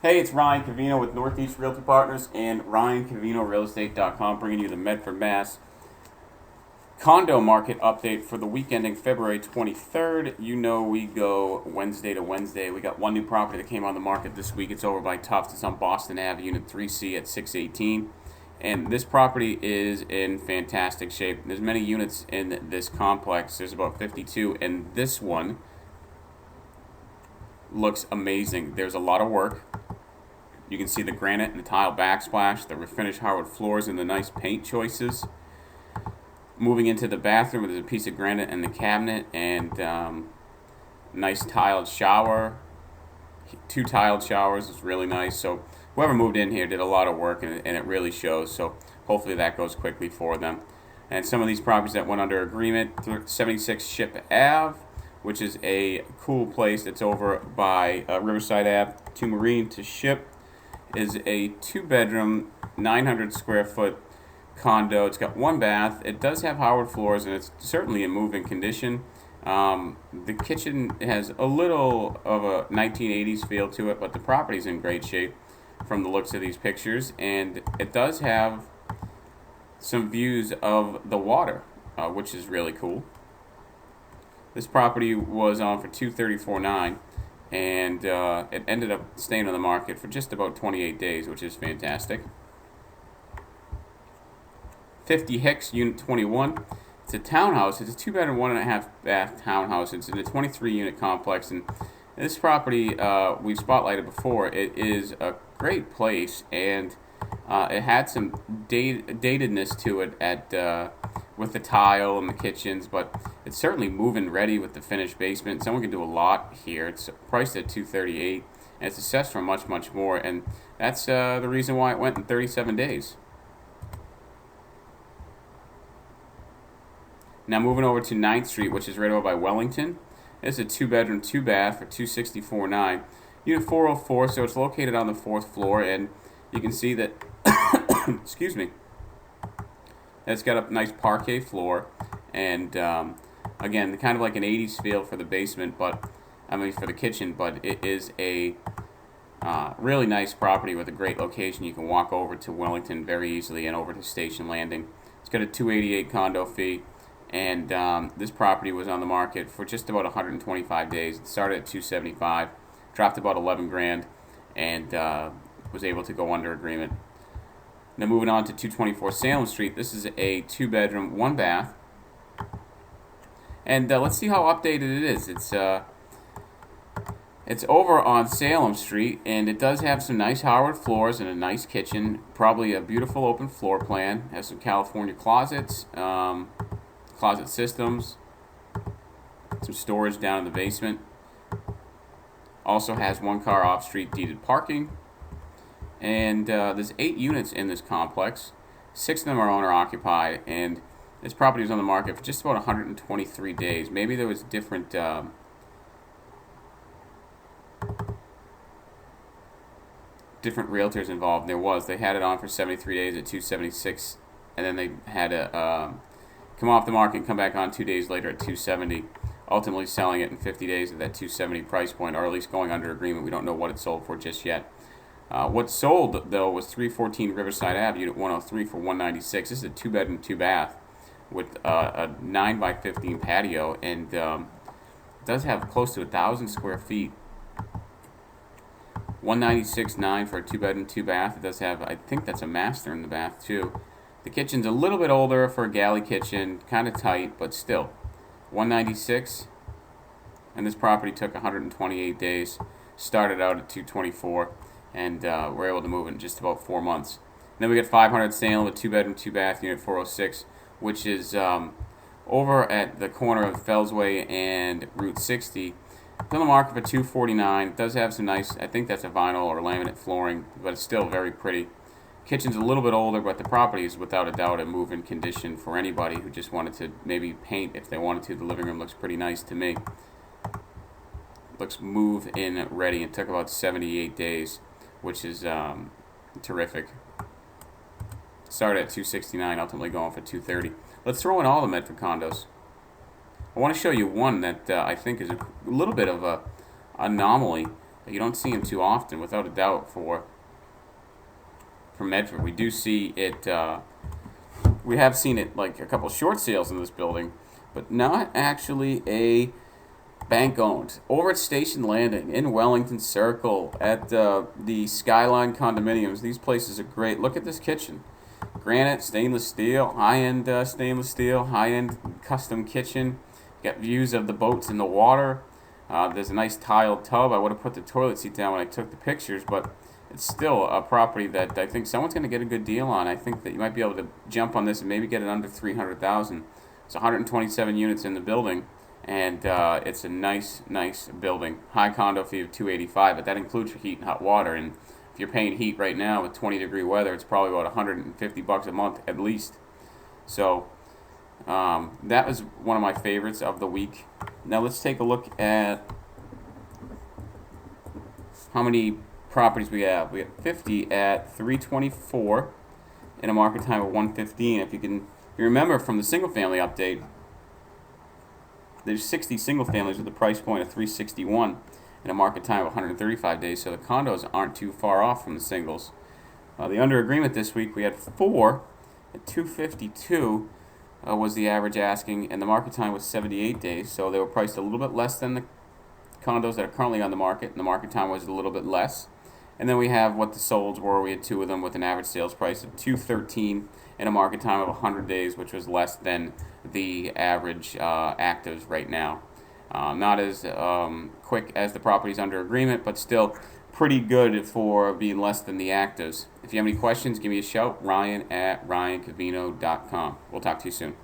Hey, it's Ryan Cavino with Northeast Realty Partners and RyanCavinoRealEstate.com, bringing you the Medford, Mass. condo market update for the week ending February 23rd. You know we go Wednesday to Wednesday. We got one new property that came on the market this week. It's over by Tufts. It's on Boston Ave, Unit 3C at 618. And this property is in fantastic shape. There's many units in this complex. There's about 52, and this one looks amazing. There's a lot of work. You can see the granite and the tile backsplash, the refinished hardwood floors, and the nice paint choices. Moving into the bathroom, there's a piece of granite in the cabinet and nice tiled shower. 2 tiled showers is really nice. So whoever moved in here did a lot of work, and it really shows. So hopefully that goes quickly for them. And some of these properties that went under agreement: 76 Ship Ave, which is a cool place that's over by Riverside Ave to Marine to Ship, is a 2-bedroom, 900 square foot condo. It's got 1 bath. It does have hardwood floors, and it's certainly in moving condition. The kitchen has a little of a 1980s feel to it, but the property's in great shape from the looks of these pictures, and it does have some views of the water, which is really cool. This property was on for $234,900, and it ended up staying on the market for just about 28 days, which is fantastic. 50 Hicks, Unit 21. It's a townhouse. It's a 2-bedroom, 1.5-bath townhouse. It's in a 23-unit complex, and this property we've spotlighted before. It is a great place, and it had some datedness to it with the tile and the kitchens, but it's certainly move-in ready with the finished basement. Someone can do a lot here. It's priced at $238,000, and it's assessed for much, much more, and that's the reason why it went in 37 days. Now moving over to 9th Street, which is right over by Wellington. It's a 2-bedroom, 2-bath for $264,900. Unit 404, so it's located on the 4th floor, and you can see that, excuse me, it's got a nice parquet floor, and again, kind of like an 80s feel for the basement, but for the kitchen, but it is a really nice property with a great location. You can walk over to Wellington very easily and over to Station Landing. It's got a $288,000 condo fee, and this property was on the market for just about 125 days. It started at $275,000, dropped about $11,000, and was able to go under agreement. Now moving on to 224 Salem Street. This is a 2-bedroom, 1-bath, and let's see how updated it is. It's over on Salem Street, and it does have some nice hardwood floors and a nice kitchen. Probably a beautiful open floor plan. Has some California closets, closet systems, some storage down in the basement. Also has 1 car off-street deeded parking. And there's 8 units in this complex. 6 of them are owner-occupied, and this property was on the market for just about 123 days. Maybe there was different realtors involved. There was. They had it on for 73 days at $276, and then they had to come off the market and come back on 2 days later at $270. Ultimately selling it in 50 days at that $270 price point, or at least going under agreement. We don't know what it sold for just yet. What sold, though, was 314 Riverside Ave, Unit 103 for $196. This is a 2-bedroom, 2-bath with a 9x15 patio, and does have close to 1,000 square feet. $196,900 for a 2-bedroom, 2-bath. It does have, I think that's a master in the bath, too. The kitchen's a little bit older for a galley kitchen, kind of tight, but still. $196,000, and this property took 128 days. Started out at $224,000. And we're able to move in just about 4 months. And then we got 500 Salem, a 2-bedroom, 2-bath, Unit 406, which is over at the corner of Fellsway and Route 60. It's on the market for $249,000. It does have some nice, I think that's a vinyl or laminate flooring, but it's still very pretty. Kitchen's a little bit older, but the property is without a doubt a move-in condition for anybody who just wanted to maybe paint if they wanted to. The living room looks pretty nice to me. Looks move-in ready, and took about 78 days. Which is terrific. Started at $269,000, ultimately going for $230,000. Let's throw in all the Medford condos. I want to show you one that I think is a little bit of a anomaly. You don't see them too often, without a doubt, for Medford. We do see it. We have seen it like a couple short sales in this building, but not actually a bank owned. Over at Station Landing in Wellington Circle at the Skyline condominiums. These places are great. Look at this kitchen. Granite, stainless steel, high-end stainless steel, high-end custom kitchen. Got views of the boats in the water. There's a nice tiled tub. I would have put the toilet seat down when I took the pictures, but it's still a property that I think someone's going to get a good deal on. I think that you might be able to jump on this and maybe get it under $300,000. It's 127 units in the building, and it's a nice building. High condo fee of $285, but that includes your heat and hot water. And if you're paying heat right now with 20-degree weather, it's probably about $150 a month at least. So that was one of my favorites of the week. Now let's take a look at how many properties we have. We have 50 at 324 in a market time of 115. If you remember from the single family update, there's 60 single families with a price point of 361 in a market time of 135 days. So the condos aren't too far off from the singles. The under agreement this week, we had 4 at 252 was the average asking, and the market time was 78 days. So they were priced a little bit less than the condos that are currently on the market, and the market time was a little bit less. And then we have what the solds were. We had 2 of them with an average sales price of 213 in a market time of 100 days, which was less than the average actives right now. Not as quick as the properties under agreement, but still pretty good for being less than the actives. If you have any questions, give me a shout. Ryan at ryancavino.com. We'll talk to you soon.